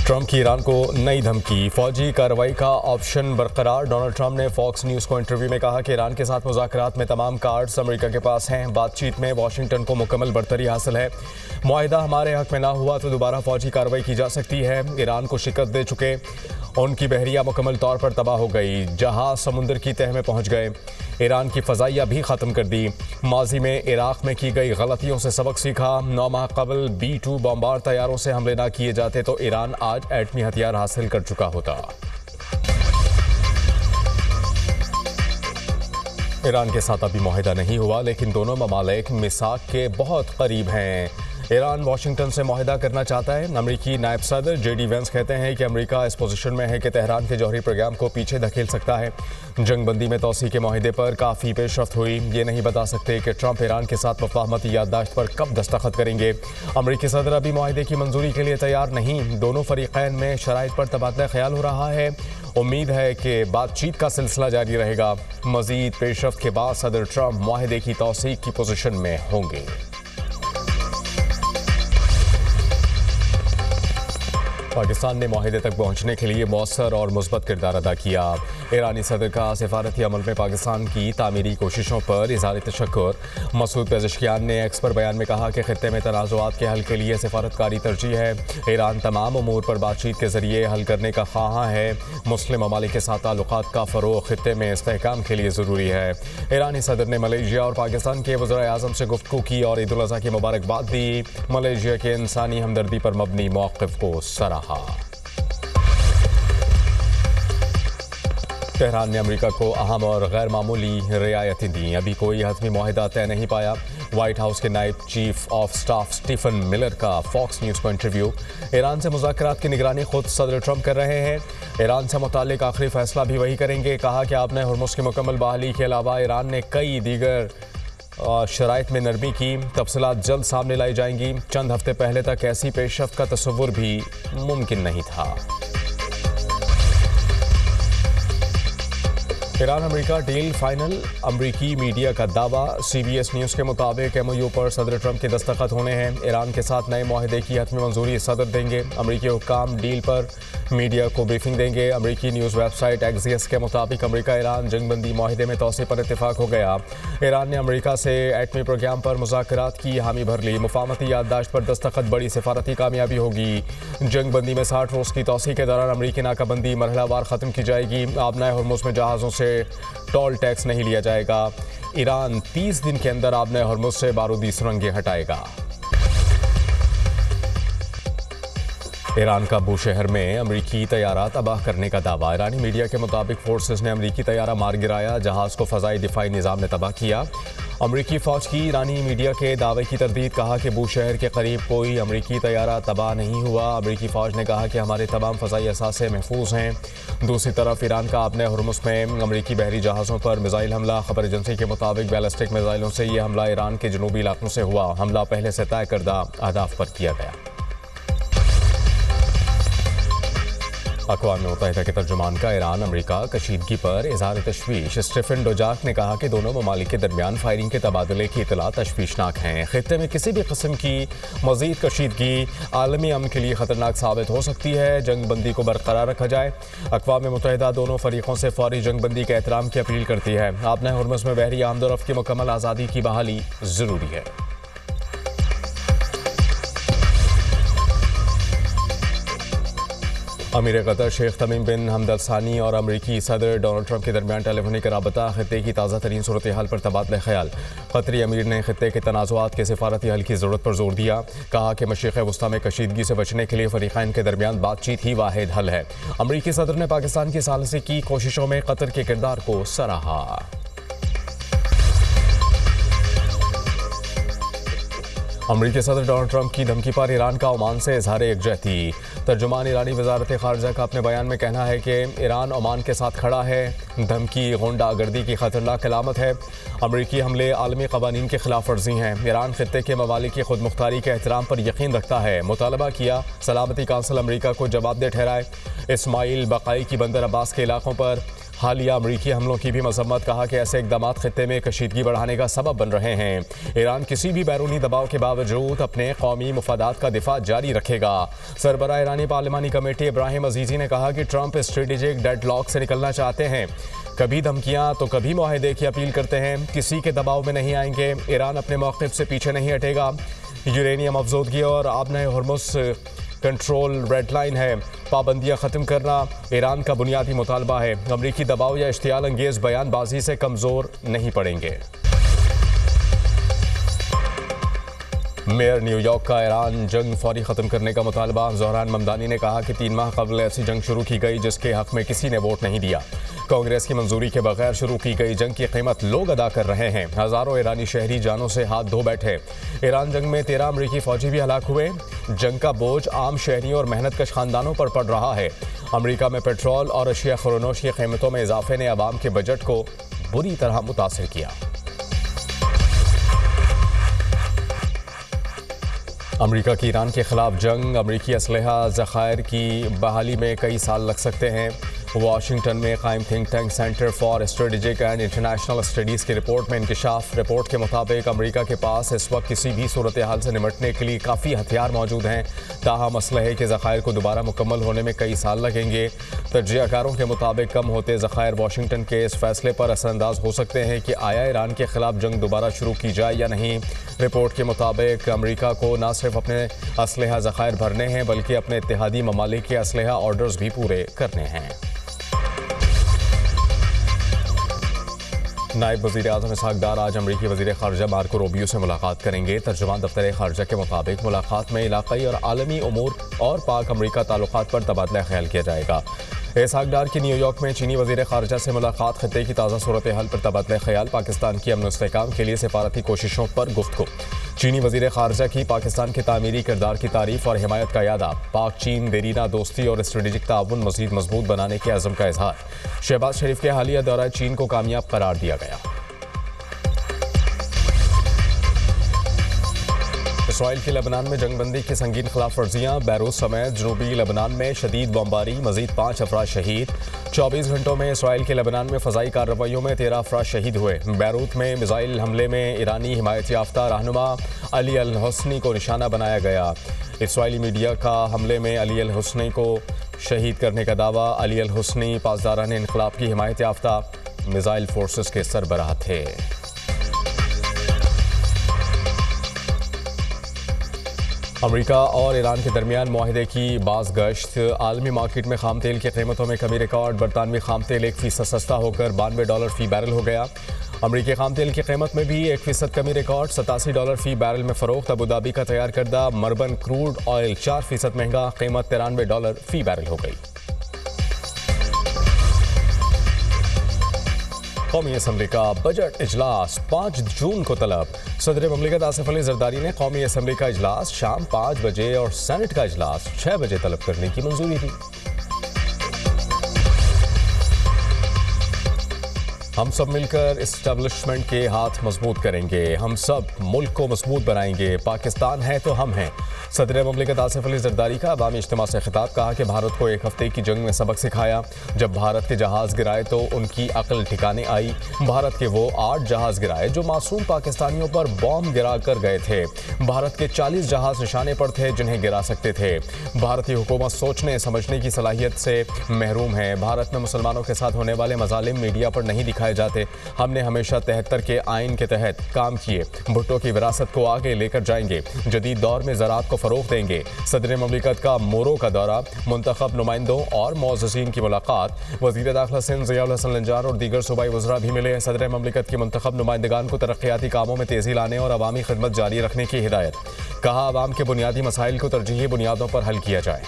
Trump की Iran को नई धमकी, फौजी कार्रवाई का ऑप्शन बरकरार। डोनाल्ड ट्रंप ने फॉक्स न्यूज़ को इंटरव्यू में कहा कि ईरान के साथ मुज़ाकरात में तमाम कार्ड्स अमेरिका के पास हैं। बातचीत में वाशिंगटन को मुकम्मल बरतरी हासिल है। मुआहिदा हमारे हक में ना हुआ तो दोबारा फौजी कार्रवाई की जा सकती है। ईरान को शिकस्त दे चुके उनकी बहरिया मुकम्मल तौर पर तबाह हो गई। जहाज समुद्र की तह में पहुंच गए। ईरान की फ़ज़ाइया भी ख़त्म कर दी। माजी में इराक़ में की गई गलतियों से सबक सीखा। 9 माह कबल B-2 बमबार तैयारों से हमले ना किए जाते तो ईरान आज एटमी हथियार हासिल कर चुका होता। ईरान के साथ अभी मुआहिदा नहीं हुआ, लेकिन दोनों ममालिक मिसाक के बहुत करीब हैं। ईरान वाशिंगटन से मुआहिदा करना चाहता है। अमरीकी नायब सदर JD वेंस कहते हैं कि अमरीका इस पोजीशन में है कि तेहरान के जौहरी प्रोग्राम को पीछे धकेल सकता है। जंगबंदी में तोसी के मुआहिदे पर काफ़ी पेशरफ्त हुई। ये नहीं बता सकते कि ट्रंप ईरान के साथ मुफाहमती याददाश्त पर कब दस्तखत करेंगे। अमरीकी सदर अभी मुआहिदे की मंजूरी के लिए तैयार नहीं। दोनों फरीकैन में शराइत पर तबादला ख्याल हो रहा है। उम्मीद है कि बातचीत का सिलसिला जारी रहेगा। मज़ीद पेशरफ्त के बाद सदर ट्रंप मुआहिदे की तौसीक की पोजीशन में होंगे। पाकिस्तान ने मुआहिदे तक पहुंचने के लिए मौसर और मुस्बत किरदार अदा किया। ईरानी सदर का सिफारती अमल में पाकिस्तान की तामीरी कोशिशों पर इज़हार तशक्कुर। मसूद पेज़ेश्कियान ने एक्स पर बयान में कहा कि खित्ते में तनाज़ुआत के हल के लिए सिफारतकारी तरजीह है। ईरान तमाम अमूर पर बातचीत के जरिए हल करने का ख्वाहां है। मुस्लिम ममालिक के साथ ताल्लुकात का फ़रोग़ खित्ते में इस्तेहकाम के लिए ज़रूरी है। ईरानी सदर ने मलेशिया और पाकिस्तान के वज़ीर आज़म से गुफ्तगू की और ईद उल अज़हा की मुबारकबाद दी। मलेशिया के इंसानी हमदर्दी पर मबनी मौक़िफ़ को सराहा। तेहरान ने अमेरिका को अहम और गैर मामूली रियायतें दी। अभी कोई हतमी मुआहिदा तय नहीं पाया। व्हाइट हाउस के नायब chief of staff Stephen Miller का फॉक्स न्यूज़ को इंटरव्यू। ईरान से मुज़ाकरात की निगरानी खुद सदर ट्रंप कर रहे हैं। ईरान से मुताल्लिक आखिरी फैसला भी वही करेंगे। कहा कि आपने हुर्मुज़ की मुकम्मल बहाली के अलावा ईरान ने कई दीगर शराइत में नरमी की। तफसीलात जल्द सामने लाई जाएंगी। चंद हफ्ते पहले तक ऐसी पेशरफ्त का तसव्वुर भी मुमकिन नहीं था। ईरान अमेरिका डील फाइनल, अमरीकी मीडिया का दावा। CBS न्यूज़ के मुताबिक MOU पर सदर ट्रंप के दस्तखत होने हैं। ईरान के साथ नए मुआहिदे की हतमी मंजूरी सदर देंगे। अमरीकी हुक्काम डील पर मीडिया को ब्रीफिंग देंगे। अमरीकी न्यूज़ वेबसाइट Axios के मुताबिक अमरीका ईरान जंगबंदी मुआहिदे में तोसी पर इत्तेफाक हो गया। ईरान ने अमरीका से एटमी प्रोग्राम पर मुज़ाकरात की हामी भर ली। मुफाहमती याददाश्त पर दस्तखत बड़ी सिफारती कामयाबी होगी। जंगबंदी में 60 रोज़ की तोसी के दौरान अमरीकी नाकाबंदी मरहलावार ख़त्म की जाएगी। आबनाए हुर्मुज़ में जहाज़ों से टोल टैक्स नहीं लिया जाएगा। ईरान 30 दिन के अंदर आबनाए हुर्मुज़ से बारूदी सुरंगें हटाएगा। ईरान का बूशहर में अमरीकी तैयारा तबाह करने का दावा। ईरानी मीडिया के मुताबिक फोर्सेस ने अमरीकी तैयारा मार गिराया। जहाज़ को फ़ज़ाई दिफाई निज़ाम ने तबाह किया। अमरीकी फ़ौज की ईरानी मीडिया के दावे की तरदीद। कहा कि बूशहर के करीब कोई अमरीकी तैयारा तबाह नहीं हुआ। अमरीकी फ़ौज ने कहा कि हमारे तमाम फ़ज़ाई असासे महफूज हैं। दूसरी तरफ ईरान का अपने हुर्मुज़ में अमरीकी बहरी जहाज़ों पर मिसाइल हमला। खबर एजेंसी के मुताबिक बैलिस्टिक मिसाइलों से यह हमला ईरान के जनूबी इलाकों से हुआ। हमला पहले से तय करदा अहदाफ पर किया गया। अक़वाम मुत्तहिदा के तर्जुमान का ईरान अमरीका कशीदगी पर इज़हार तशवीश। स्टीफन डुजार्क ने कहा कि दोनों ममालिक के दरमियान फायरिंग के तबादले की इतला तशवीशनाक हैं। खित्ते में किसी भी किस्म की मज़ीद कशीदगी आलमी अमन के लिए ख़तरनाक साबित हो सकती है। जंगबंदी को बरकरार रखा जाए। अक़वाम मुत्तहिदा दोनों फरीक़ों से फौरी जंगबंदी के एहतराम की अपील करती है। आपने हुर्मुज़ में बहरी आमदोरफ्त की मुकम्मल आज़ादी की बहाली ज़रूरी है। अमीर कतर शेख तमीम बिन हमद अल सानी और अमरीकी सदर डोनाल्ड ट्रंप के दरमियान टेलीफोनिक रबता। खित्ते की ताज़ा तरीन सूरत हाल पर तबादला ख्याल। कतरी अमीर ने खित्ते के तनाज़ुआत के सिफारती हल की ज़रूरत पर जोर दिया। कहा कि मशरिक़ वस्ता में कशीदगी से बचने के लिए फ़रीक़ैन के दरमियान बातचीत ही वाहिद हल है। अमरीकी सदर ने पाकिस्तान की सालसी की कोशिशों में कतर के किरदार को सराहा। अमरीकी सदर डोनाल्ड ट्रंप की धमकी पर ईरान का ओमान से इज़हार यकजहती। तर्जुमान ईरानी वज़ारत ख़ारजा का अपने बयान में कहना है कि ईरान ओमान के साथ खड़ा है। धमकी गुंडागर्दी की ख़तरनाक अलामत है। अमरीकी हमले आलमी क़वानीन की खिलाफ वर्जी हैं। ईरान खित्ते के ममालिक की खुद मुख्तारी के एहतराम पर यकीन रखता है। मुतालबा किया सलामती काउंसिल अमरीका को जवाबदेह ठहराए। इस्माइल बकाई की बंदर अब्बास के इलाकों पर हालिया अमरीकी हमलों की भी मजम्मत, कहा कि ऐसे इकदाम खित्ते में कशीदगी बढ़ाने का सबब बन रहे हैं। ईरान किसी भी बैरूनी दबाव के बावजूद अपने कौमी मुफादात का दिफा जारी रखेगा। सरबराह ईरानी पार्लिमानी कमेटी इब्राहिम अजीजी ने कहा कि ट्रंप स्ट्रेटेजिक डेडलॉक से निकलना चाहते हैं। कभी धमकियां तो कभी मुआहदे की अपील करते हैं, किसी के दबाव में नहीं आएंगे। ईरान अपने मौक़िफ़ से पीछे नहीं हटेगा। यूरेनियम अफजोदगी और आबने हुर्मुज़ कंट्रोल रेड लाइन है, पाबंदियां ख़त्म करना ईरान का बुनियादी मुतालबा है। अमरीकी दबाव या इश्तियाल अंगेज़ बयानबाजी से कमज़ोर नहीं पड़ेंगे। मेयर न्यूयॉर्क का ईरान जंग फौरी ख़त्म करने का मुतालबा। ज़ोहरान ममदानी ने कहा कि 3 माह कबल ऐसी जंग शुरू की गई जिसके हक़ में किसी ने वोट नहीं दिया। कांग्रेस की मंजूरी के बगैर शुरू की गई जंग की कीमत लोग अदा कर रहे हैं। हज़ारों ईरानी शहरी जानों से हाथ धो बैठे। ईरान जंग में 13 अमरीकी फ़ौजी भी हलाक हुए। जंग का बोझ आम शहरियों और मेहनतकश ख़ानदानों पर पड़ रहा है। अमरीका में पेट्रोल और अशिया खुरोनोश की कीमतों में इजाफे ने अवाम के बजट को बुरी तरह मुतासिर किया। अमरीका की ईरान के खिलाफ जंग, अमरीकी असलहा ज़खायर की बहाली में कई साल लग सकते हैं। वाशिंगटन में कायम think tank centre for strategic and international studies की रिपोर्ट में इंकशाफ। रिपोर्ट के मुताबिक अमरीका के पास इस वक्त किसी भी सूरत हाल से निपटने के लिए काफ़ी हथियार मौजूद हैं। ताहम असलहे के ज़खायर को दोबारा मुकम्मल होने में कई साल लगेंगे। तज्ज़ियाकारों के मुताबिक कम होते ज़खायर वाशिंगटन के इस फैसले पर असरअंदाज हो सकते हैं कि आया ईरान के खिलाफ जंग दोबारा शुरू की जाए या नहीं। रिपोर्ट के मुताबिक अमरीका को न सिर्फ अपने असलहा ज़खायर भरने हैं बल्कि अपने इत्तेहादी ममालिक के असलहा ऑर्डर्स भी पूरे करने हैं। नायब वज़ीर आज़म इसहाक़ डार आज अमरीकी वज़ीर ख़ारजा मार्को रूबियो से मुलाकात करेंगे। तर्जुमान दफ्तर ख़ारजा के मुताबिक मुलाकात में इलाक़ाई और आलमी उमूर और पाक अमरीका ताल्लुक़ात पर तबादला ख्याल किया जाएगा। इसहाक़ डार की न्यूयॉर्क में चीनी वज़ीर ख़ारजा से मुलाकात, खित्ते की ताज़ा सूरत हाल पर तबादला ख्याल, पाकिस्तान की अमन इस्तेहकाम के लिए सिफारती कोशिशों पर गुफ्तगू। चीनी वज़ीर ख़ारजा की पाकिस्तान के तामीरी किरदार की तारीफ़ और हिमायत का यादा। पाक चीन देरीना दोस्ती और स्ट्रेटेजिक ताउन मज़ीद मजबूत बनाने के अज़म का इजहार। शहबाज शरीफ के हालिया दौरा चीन को कामयाब करार दिया गया। इसराइल की लेबनान में जंगबंदी की संगीन खिलाफ वर्जियाँ। बैरूत समेत जनूबी लेबनान में शदीद बमबारी, मजीद 5 अफराद शहीद। 24 घंटों में इसराइल के लेबनान में फ़ज़ाई कार्रवाइयों में 13 अफराद शहीद हुए। बैरूत में मिसाइल हमले में ईरानी हिमायत याफ्ता रहनुमा अली अल हुस्नी को निशाना बनाया गया। इसराइली मीडिया का हमले में अली अल हुस्नी को शहीद करने का दावा। अली अल हुस्नी पासदारान इनक़लाब की हिमायत याफ्ता मिसाइल फोर्सेस के सरबराह थे। अमरीका और ईरान के दरमियान मुआहदे की बाज़ गश्त। आलमी मार्केट में खाम तेल की कीमतों में कमी रिकॉर्ड। बरतानवी खाम तेल 1% सस्ता होकर $92 फ़ी बैरल हो गया। अमरीकी खाम तेल की कीमत में भी 1% कमी रिकॉर्ड। $87 फ़ी बैरल में फ़रोख्त। अबूधाबी का तैयार करदा मर्बन क्रूड ऑयल 4% महंगा, कीमत $93 फ़ी बैरल हो गई। कौमी असम्बली का बजट इजलास 5 जून को तलब। सदर ममलिकत आसिफ अली जरदारी ने कौमी असम्बली का इजलास शाम 5 बजे और सेनेट का इजलास 6 बजे तलब करने की मंजूरी दी। हम सब मिलकर इस्टेब्लिशमेंट के हाथ मजबूत करेंगे, हम सब मुल्क को मजबूत बनाएंगे, पाकिस्तान है तो हम हैं। सदर ममलिकत आसिफ अली जरदारी का अवामी इज्तिमा से खिताब। कहा कि भारत को 1 हफ्ते की जंग में सबक सिखाया। जब भारत के जहाज़ गिराए तो उनकी अक्ल ठिकाने आई। भारत के वो 8 जहाज़ गिराए जो मासूम पाकिस्तानियों पर बॉम्ब गिरा कर गए थे। भारत के 40 जहाज़ निशाने पर थे जिन्हें गिरा सकते थे। भारतीय हुकूमत सोचने समझने की सलाहियत से महरूम है। भारत में मुसलमानों के साथ होने वाले मजालिम मीडिया पर नहीं दिखाए जाते। हमने हमेशा 73 के आइन के तहत काम किए। भुट्टो की विरासत को आगे लेकर जाएंगे। जदीद दौर में ज़राअत को फ़रोग़ देंगे। सदर ममलिकत का मोरो का दौरा, मुंतखब नुमाइंदों और मुअज़्ज़ज़ीन की मुलाकात। वज़ीर दाखिला सिंध ज़ियाउल हसन लंजार और दीगर सूबाई वज़रा भी मिले। सदर ममलिकत की मुंतखब नुमाइंदगान को तरक्याती कामों में तेज़ी लाने और अवामी खिदमत जारी रखने की हिदायत। कहा, अवाम के बुनियादी मसाइल को तरजीही बुनियादों पर हल किया जाए।